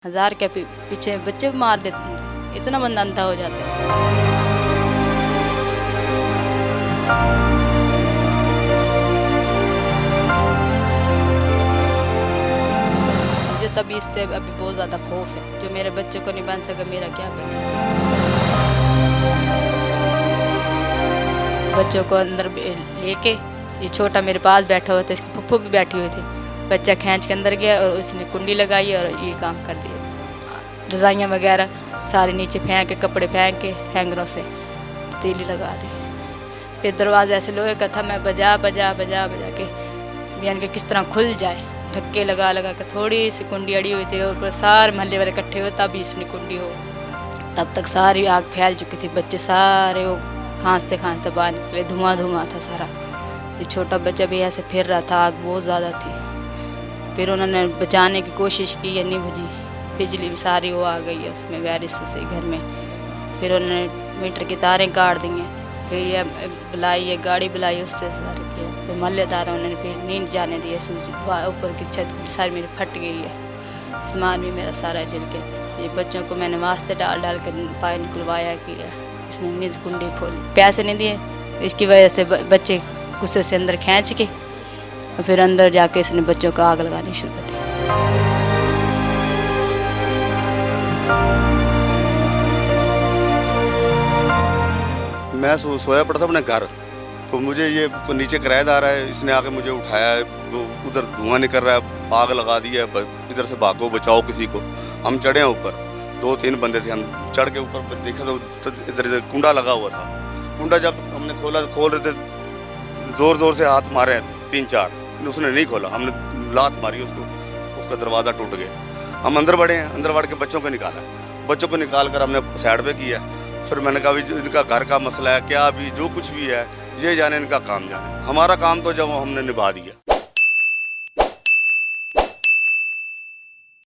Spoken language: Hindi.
1000 के पीछे बच्चे मार देते, इतना बंदा अंधा हो जाता है। मुझे तभी इससे अभी बहुत ज़्यादा खौफ है, जो मेरे बच्चों को नहीं बन सका मेरा क्या बनेगा। बच्चों को अंदर लेके, ये छोटा मेरे पास बैठा हुआ था, इसकी फुफ्फू भी बैठी हुई थी, बच्चा खींच के अंदर गया और उसने कुंडी लगाई और ये काम कर दिया। रज़ाइयाँ वगैरह सारे नीचे फेंक के, कपड़े फेंक के हैंगरों से तीली लगा दी। फिर दरवाज़ा ऐसे लोहे का था, मैं बजा के यानी कि किस तरह खुल जाए, धक्के लगा के थोड़ी सी कुंडी अड़ी हुई थी और सारे मोहल्ले वाले इकट्ठे हुए तब इसने कुंडी हो। तब तक सारी आग फैल चुकी थी, बच्चे सारे वो खांसते बाहर निकले, धुआं था सारा। ये छोटा बच्चा भी ऐसे फिर रहा था, आग बहुत ज़्यादा थी। फिर उन्होंने बचाने की कोशिश की, या नहीं बुझी, बिजली भी सारी वो आ गई है उसमें वायरस से घर में। फिर उन्होंने मीटर की तारें काट दी हैं, फिर ये बुलाई, ये गाड़ी बुलाई, उससे सारे किया। फिर मोहल्लेदारों उन्होंने फिर नींद जाने दी, इसमें ऊपर की छत सारी मेरी फट गई है, सामान भी मेरा सारा जल गया। ये बच्चों को मैंने वास्ते डाल कर पाए निकलवाया कि इसने नींद कुंडी खोली, पैसे नहीं दिए, इसकी वजह से बच्चे गुस्से से अंदर खींच के और फिर अंदर जाके इसने बच्चों को आग लगानी शुरू कर दी। मैं सोया पड़ा था अपने घर, तो मुझे ये नीचे किराएदार है, इसने आके मुझे उठाया है, वो उधर धुआं निकल रहा है, आग लगा दी है, इधर से भागो बचाओ किसी को। हम चढ़े हैं ऊपर, 2-3 बंदे थे, हम चढ़ के ऊपर देखा तो इधर कुंडा लगा हुआ था। कुंडा जब हमने खोल रहे थे, ज़ोर से हाथ मारे हैं 3-4, उसने नहीं खोला, हमने लात मारी उसको, उसका दरवाज़ा टूट गया। हम अंदर बढ़े हैं, अंदर बढ़ के बच्चों को निकाला, बच्चों को निकाल कर हमने साइड पे किया। फिर मैंने कहा भी इनका घर का मसला है क्या, अभी जो कुछ भी है ये जाने, इनका काम जाने, हमारा काम तो जब हमने निभा दिया।